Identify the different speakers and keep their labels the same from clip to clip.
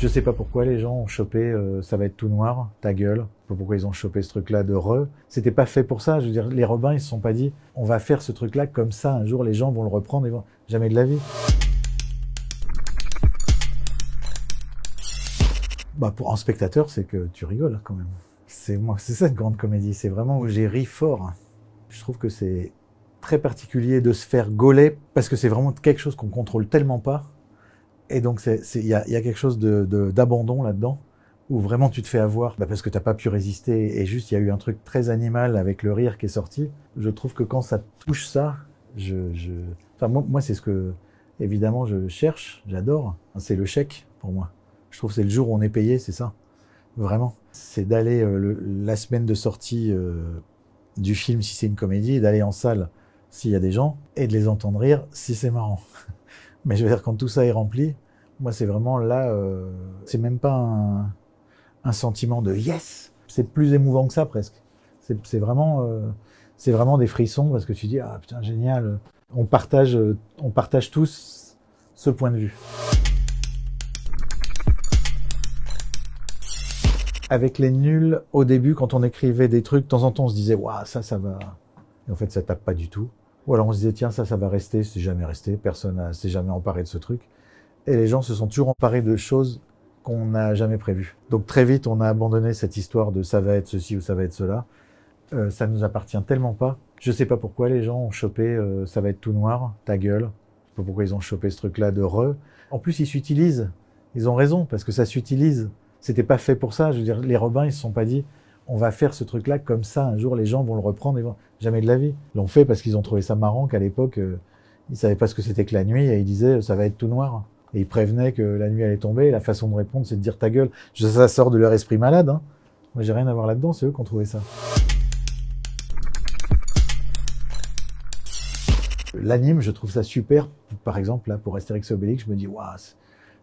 Speaker 1: Je sais pas pourquoi les gens ont chopé ça va être tout noir, ta gueule. Je sais pas pourquoi ils ont chopé ce truc-là de re. C'était pas fait pour ça. Je veux dire, les Robins, ils se sont pas dit, on va faire ce truc-là comme ça. Un jour, les gens vont le reprendre et vont jamais de la vie. Bah, en spectateur, c'est que tu rigoles quand même. C'est ça une grande comédie. C'est vraiment où j'ai ri fort. Je trouve que c'est très particulier de se faire gauler parce que c'est vraiment quelque chose qu'on contrôle tellement pas. Et donc il y a quelque chose d'abandon là-dedans où vraiment tu te fais avoir parce que t'as pas pu résister et juste il y a eu un truc très animal avec le rire qui est sorti. Je trouve que quand ça touche ça, enfin moi c'est ce que évidemment je cherche, j'adore. C'est le chèque pour moi. Je trouve que c'est le jour où on est payé, c'est ça, vraiment. C'est d'aller la semaine de sortie du film si c'est une comédie, et d'aller en salle s'il y a des gens et de les entendre rire si c'est marrant. Mais je veux dire, quand tout ça est rempli, moi, c'est vraiment là, c'est même pas un sentiment de yes. C'est plus émouvant que ça, presque. C'est vraiment des frissons parce que tu dis, ah putain, génial. On partage tous ce point de vue. Avec les nuls, au début, quand on écrivait des trucs, de temps en temps, on se disait, waouh, ça va. Et en fait, ça tape pas du tout. Ou alors on se disait, tiens, ça va rester, c'est jamais resté, personne s'est jamais emparé de ce truc. Et les gens se sont toujours emparés de choses qu'on n'a jamais prévues. Donc très vite, on a abandonné cette histoire de ça va être ceci ou ça va être cela. Ça nous appartient tellement pas. Je sais pas pourquoi les gens ont chopé ça va être tout noir, ta gueule. Je sais pas pourquoi ils ont chopé ce truc-là de re. En plus, ils s'utilisent. Ils ont raison, parce que ça s'utilise. C'était pas fait pour ça. Je veux dire, les Robins, ils se sont pas dit, on va faire ce truc-là comme ça. Un jour, les gens vont le reprendre et vont jamais de la vie. Ils l'ont fait parce qu'ils ont trouvé ça marrant qu'à l'époque, ils savaient pas ce que c'était que la nuit et ils disaient, ça va être tout noir. Et ils prévenaient que la nuit allait tomber. Et la façon de répondre, c'est de dire ta gueule. Ça sort de leur esprit malade. Hein. Moi, j'ai rien à voir là-dedans. C'est eux qui ont trouvé ça. L'anime, je trouve ça super. Par exemple, là, pour Astérix et Obélix, je me dis, waouh,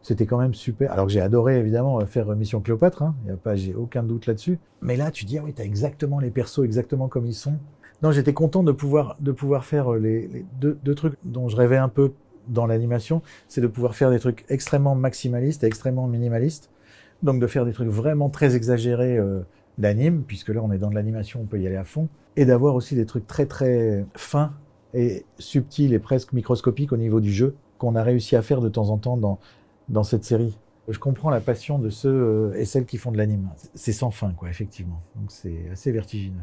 Speaker 1: c'était quand même super. Alors que j'ai adoré, évidemment, faire Mission Cléopâtre. Hein. J'ai aucun doute là-dessus. Mais là, tu dis, ah oui, t'as exactement les persos, exactement comme ils sont. Non, j'étais content de pouvoir faire les deux trucs dont je rêvais un peu dans l'animation. C'est de pouvoir faire des trucs extrêmement maximalistes et extrêmement minimalistes. Donc de faire des trucs vraiment très exagérés d'anime, puisque là, on est dans de l'animation, on peut y aller à fond. Et d'avoir aussi des trucs très, très fins et subtil et presque microscopique au niveau du jeu qu'on a réussi à faire de temps en temps dans cette série. Je comprends la passion de ceux et celles qui font de l'anime. C'est sans fin, quoi, effectivement. Donc c'est assez vertigineux.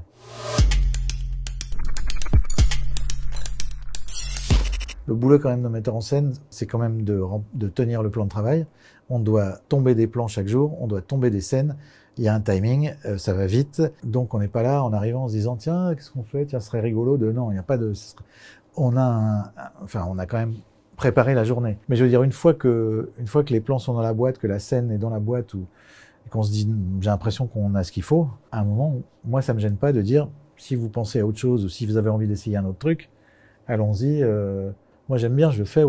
Speaker 1: Le boulot quand même de metteur en scène, c'est quand même de tenir le plan de travail. On doit tomber des plans chaque jour, on doit tomber des scènes. Il y a un timing, ça va vite. Donc on n'est pas là en arrivant en se disant tiens, qu'est-ce qu'on fait? Tiens, ce serait rigolo de... Non, il n'y a pas de... On a quand même préparé la journée. Mais je veux dire, une fois que les plans sont dans la boîte, que la scène est dans la boîte, et qu'on se dit, j'ai l'impression qu'on a ce qu'il faut, à un moment, moi ça me gêne pas de dire, si vous pensez à autre chose ou si vous avez envie d'essayer un autre truc, allons-y. Moi j'aime bien, je fais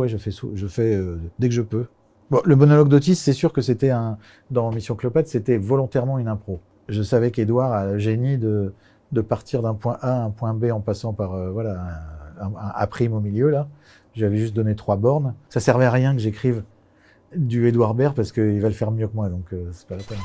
Speaker 1: dès que je peux. Bon, le monologue d'Otis, c'est sûr que c'était dans Mission Cléopâtre, c'était volontairement une impro. Je savais qu'Edouard a le génie de partir d'un point A à un point B en passant par un A' au milieu là. Je lui avais juste donné 3 bornes. Ça servait à rien que j'écrive du Edouard Baird parce qu'il va le faire mieux que moi, donc c'est pas la peine.